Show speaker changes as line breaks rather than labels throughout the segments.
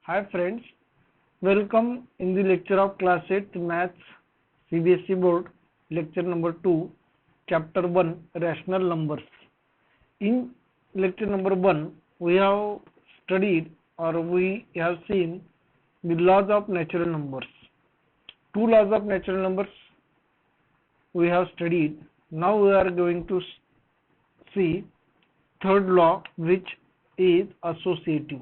Hi friends, welcome in the lecture of class 8th Maths CBSE Board, lecture number 2, chapter 1, rational numbers. In lecture number 1, we have studied or we have seen the laws of natural numbers. Two laws of natural numbers we have studied. Now we are going to see third law, which is associative.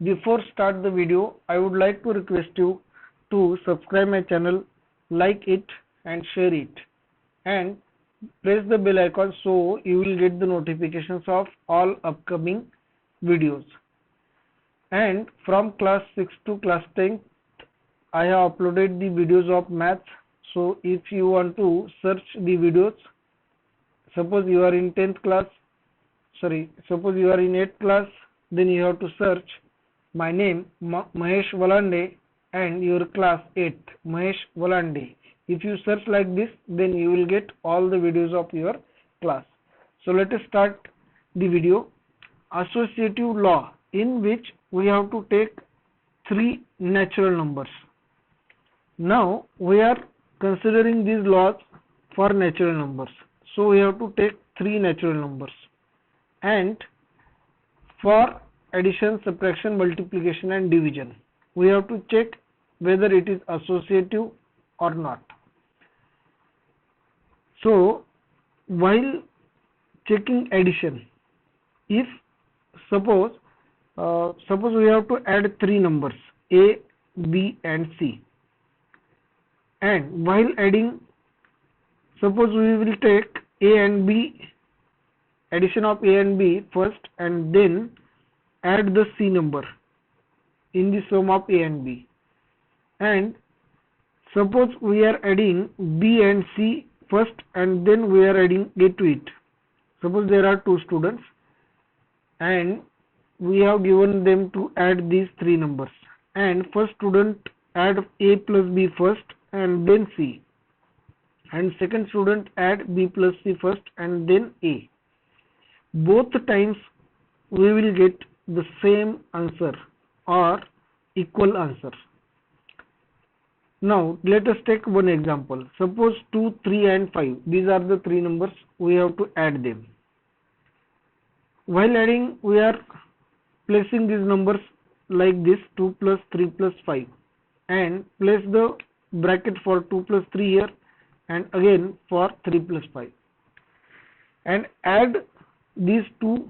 Before start the video, I would like to request you to subscribe my channel, like it and share it, and press the bell icon so you will get the notifications of all upcoming videos. And from class 6 to class 10, I have uploaded the videos of maths. So if you want to search the videos, suppose you are in 10th class, suppose you are in 8th class, then you have to search my name Mahesh Valande and your class 8 Mahesh Valande. If you search like this, then you will get all the videos of your class. So let us start the video. Associative law, in which we have to take three natural numbers. Now we are considering these laws for natural numbers. So we have to take three natural numbers, and for addition, subtraction, multiplication and division, we have to check whether it is associative or not. So while checking addition, if suppose we have to add three numbers A, B and C, and while adding, suppose we will take A and B, addition of A and B first, and then add the C number in the sum of A and B. And suppose we are adding B and C first and then we are adding A to it. Suppose there are two students and we have given them to add these three numbers, and first student add A plus B first and then C, and second student add B plus C first and then A. Both times we will get the same answer or equal answer. Now let us take one example. Suppose 2, 3 and 5. These are the three numbers. We have to add them. While adding, we are placing these numbers like this: 2 plus 3 plus 5, and place the bracket for 2 plus 3 here and again for 3 plus 5, and add these two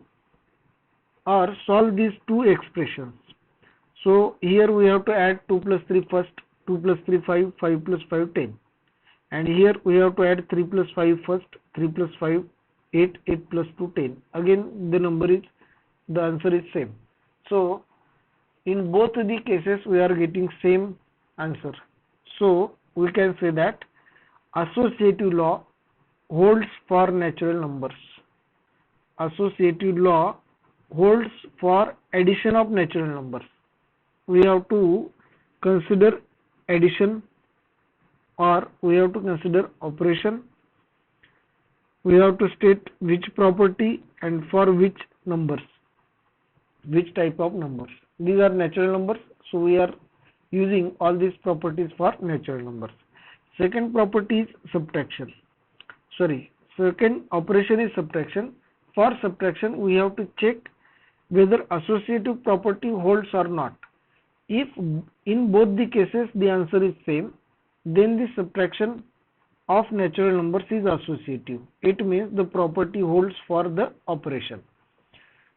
or solve these two expressions. So here we have to add 2 plus 3 first, 2 plus 3 5, 5 plus 5 10, and here we have to add 3 plus 5 first, 3 plus 5 8, 8 plus 2 10. Again the answer is same. So in both the cases we are getting same answer. So we can say that associative law holds for natural numbers. Associative law holds for addition of natural numbers. We have to consider addition, or we have to consider operation. We have to state which property and for which numbers, which type of numbers. These are natural numbers, so we are using all these properties for natural numbers. Second property is subtraction. Second operation is subtraction. For subtraction, we have to check whether associative property holds or not. If in both the cases the answer is same, then the subtraction of natural numbers is associative. It means the property holds for the operation.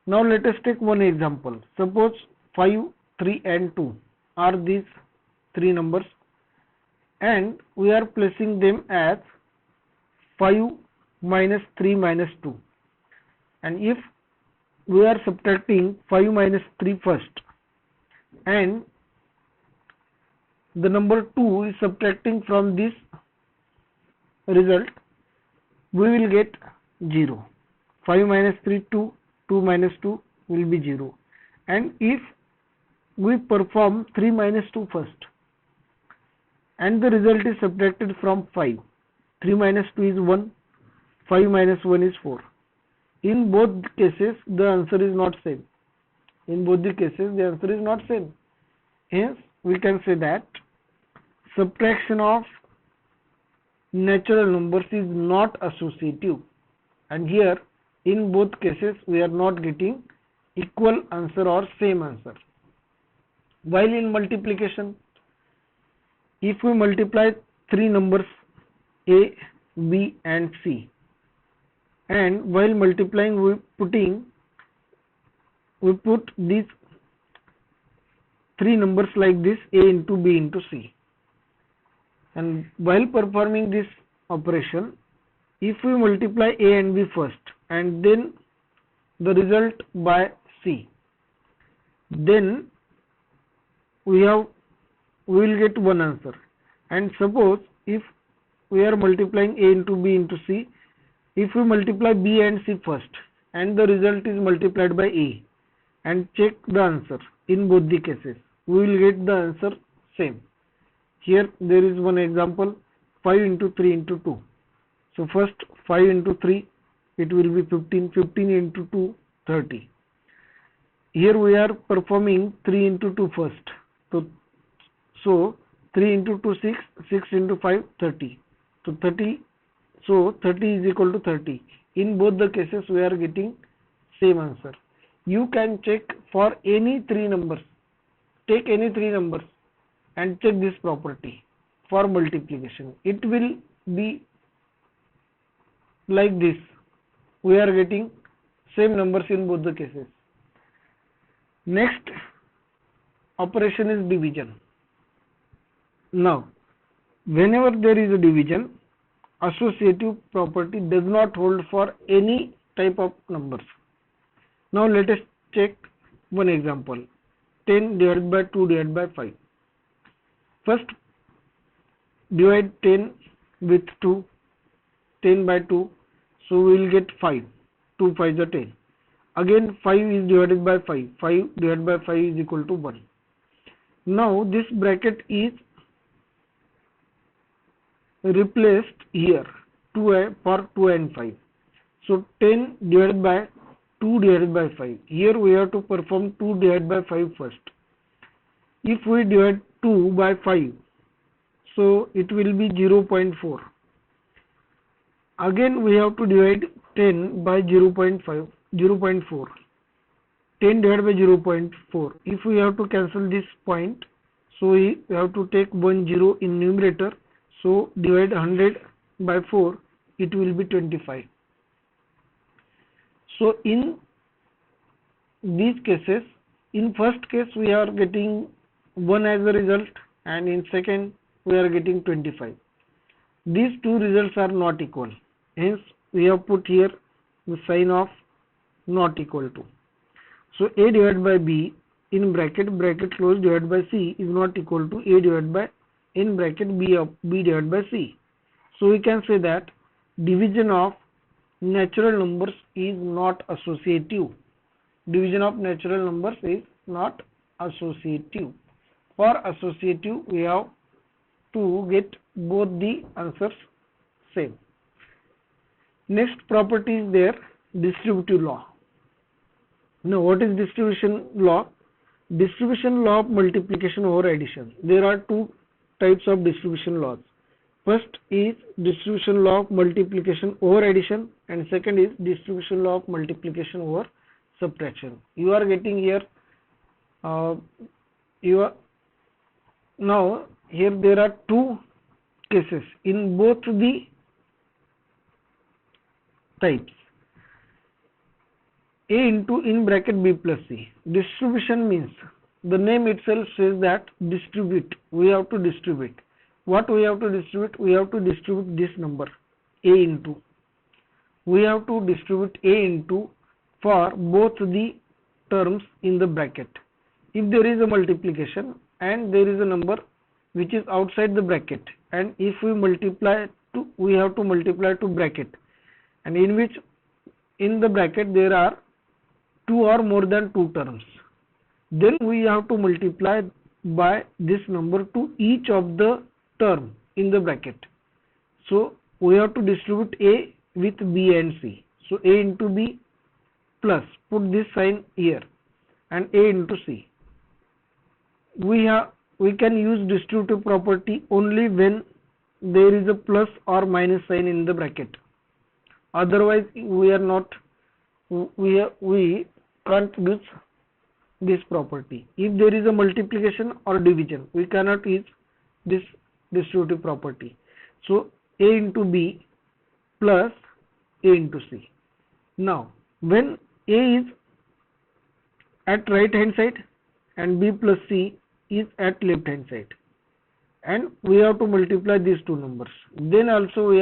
Now let us take one example. Suppose 5, 3 and 2 are these three numbers, and we are placing them as 5 minus 3 minus 2. And if we are subtracting 5 minus 3 first, and the number 2 is subtracting from this result, we will get 0. 5 minus 3 2, 2 minus 2 will be 0. And if we perform 3 minus 2 first, and the result is subtracted from 5, 3 minus 2 is 1, 5 minus 1 is 4. In both cases the answer is not same. In both the cases, the answer is not same. Hence, we can say that subtraction of natural numbers is not associative. And here, in both cases, we are not getting equal answer or same answer. While in multiplication, if we multiply three numbers A, B and C, and while multiplying we put these three numbers like this, A into B into C, and while performing this operation, if we multiply A and B first and then the result by C, then we will get one answer. And suppose if we are multiplying A into B into C, if we multiply B and C first and the result is multiplied by A and check the answer in both the cases, we will get the answer same. Here there is one example, 5 into 3 into 2. So first 5 into 3, it will be 15, 15 into 2, 30. Here we are performing 3 into 2 first. So 3 into 2, 6, 6 into 5, 30. So 30 is equal to 30. In both the cases we are getting same answer. You can check for any three numbers. Take any three numbers and check this property for multiplication. It will be like this. We are getting same numbers in both the cases. Next operation is division. Now, whenever there is a division, associative property does not hold for any type of numbers. Now let us check one example, 10 divided by 2 divided by 5. First divide 10 with 2, 10 by 2, so we will get 5, 2 5 are 10. Again 5 is divided by 5, 5 divided by 5 is equal to 1. Now this bracket is replaced here for 2 and 5. So 10 divided by 2 divided by 5. Here we have to perform 2 divided by 5 first. If we divide 2 by 5, so it will be 0.4. Again we have to divide 10 by 0.5, 0.4. 10 divided by 0.4. If we have to cancel this point, so we have to take 1 0 in numerator. So divide 100 by 4, it will be 25. So in these cases, in first case we are getting 1 as a result, and in second we are getting 25. These two results are not equal. Hence we have put here the sign of not equal to. So A divided by B in bracket close divided by C is not equal to A divided by in bracket B divided by C. So we can say that division of natural numbers is not associative. Division of natural numbers is not associative. For associative, we have to get both the answers same. Next property is there, distributive law. Now what is distribution law? Distribution law of multiplication over addition. There are two types of distribution laws. First is distribution law of multiplication over addition, and second is distribution law of multiplication over subtraction. You are getting here now here there are two cases in both the types. A into in bracket B plus C. Distribution means the name itself says that distribute. We have to distribute. What we have to distribute? We have to distribute this number A into. We have to distribute A into for both the terms in the bracket. If there is a multiplication and there is a number which is outside the bracket, and if we multiply to, we have to multiply to bracket, and in which in the bracket there are two or more than two terms, then we have to multiply by this number to each of the term in the bracket. So we have to distribute A with B and C. So A into B plus, put this sign here, and A into C. We can use distributive property only when there is a plus or minus sign in the bracket. Otherwise we can't use this property. If there is a multiplication or division, we cannot use this distributive property. So A into B plus A into C. Now when A is at right hand side and B plus C is at left hand side, and we have to multiply these two numbers, then also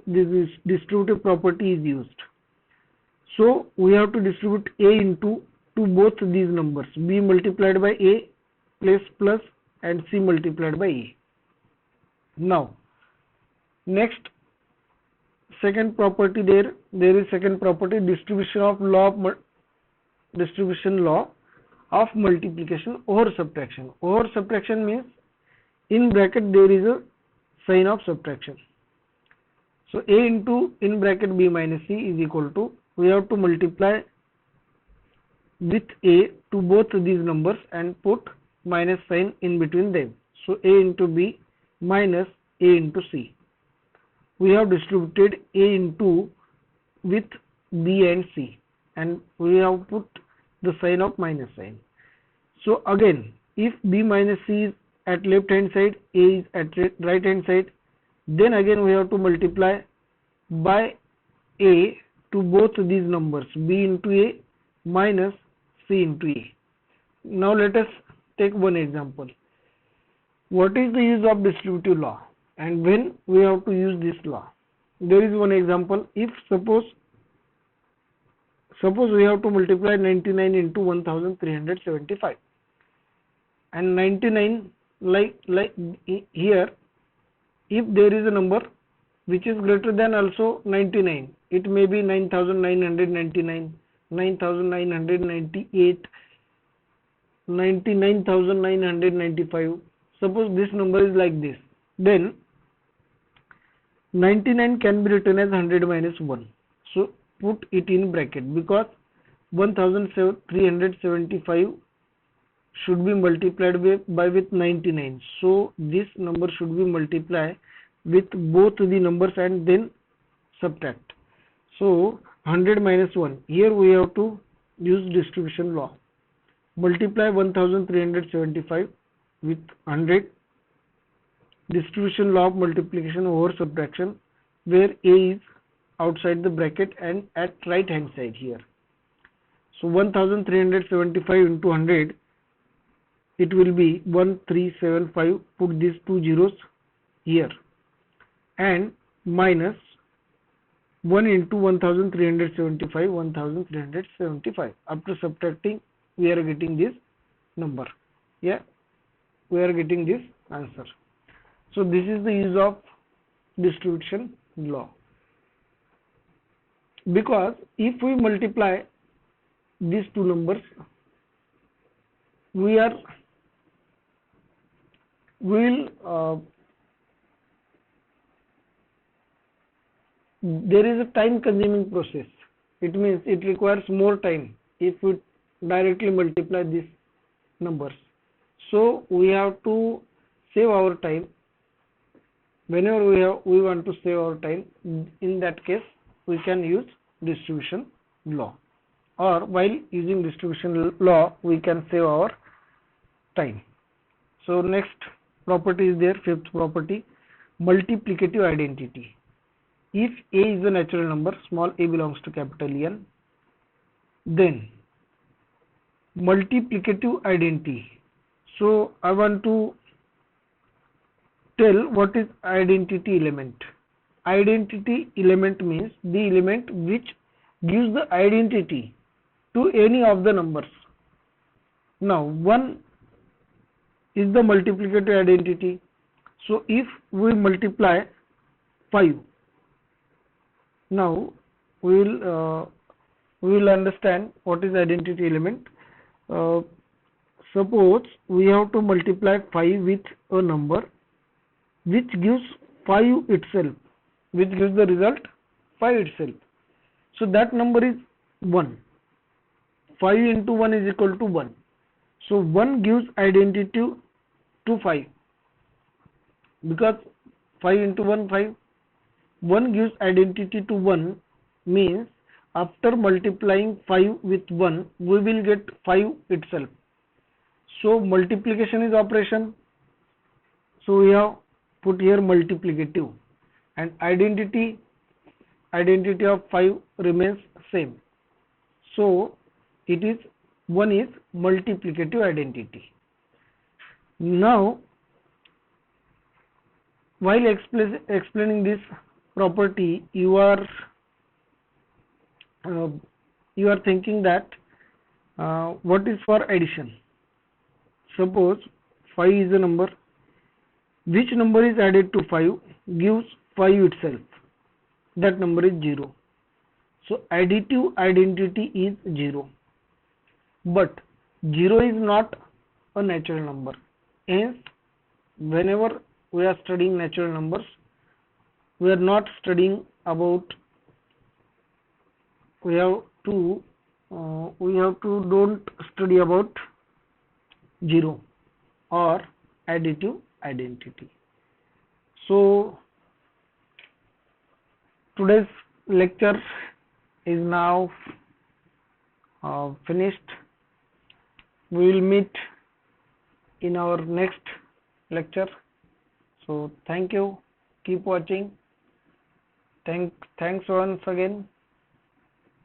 this distributive property is used. So we have to distribute A into to both these numbers, B multiplied by A plus and C multiplied by A. Now next, second property, there is second property, distribution law of multiplication over subtraction. Over subtraction means in bracket there is a sign of subtraction. So A into in bracket B minus C is equal to, we have to multiply with A to both these numbers and put minus sign in between them. So A into B minus A into C. We have distributed A into with B and C, and we have put the sign of minus sign. So again, if B minus C is at left hand side, A is at right hand side, then again we have to multiply by A to both these numbers, B into A minus C into A. Now let us take one example. What is the use of distributive law and when we have to use this law? There is one example. If suppose we have to multiply 99 into 1375, and 99, like here, if there is a number which is greater than also 99, it may be 9999, 9998, 99,995. Suppose this number is like this, then 99 can be written as 100 minus 1. So put it in bracket, because 1375 should be multiplied by with 99. So this number should be multiplied with both the numbers and then subtract. So 100 minus 1. Here we have to use distribution law. Multiply 1375 with 100. Distribution law of multiplication over subtraction, where A is outside the bracket and at right hand side here. So 1375 into 100, it will be 1375. Put these two zeros here, and minus 1 into 1375. After subtracting, we are getting this number. Yeah, we are getting this answer. So this is the use of distribution law, because if we multiply these two numbers, there is a time consuming process. It means it requires more time if we directly multiply these numbers. So we have to save our time. Whenever we want to save our time, in that case we can use distribution law, or while using distribution law we can save our time. So next property is there, fifth property, multiplicative identity. If A is a natural number, small a belongs to capital N, then multiplicative identity. So I want to tell what is identity element. Identity element means the element which gives the identity to any of the numbers. Now 1 is the multiplicative identity. So if we multiply 5, now we will understand what is identity element. Suppose we have to multiply 5 with a number which gives 5 itself, which gives the result 5 itself. So that number is 1. 5 into 1 is equal to 1. So 1 gives identity to 5, because 5 into 1 5. 1 gives identity to 1 means after multiplying 5 with 1 we will get 5 itself. So multiplication is operation, so we have put here multiplicative, and identity of 5 remains same. So it is 1 is multiplicative identity. Now while explaining this property, you are thinking that what is for addition. Suppose 5 is a number. Which number is added to 5 gives 5 itself? That number is 0. So additive identity is 0. But 0 is not a natural number. Hence, whenever we are studying natural numbers, we are not studying about, we have to don't study about 0 or additive identity. So today's lecture is now finished. We will meet in our next lecture. So thank you, keep watching. Thanks once again.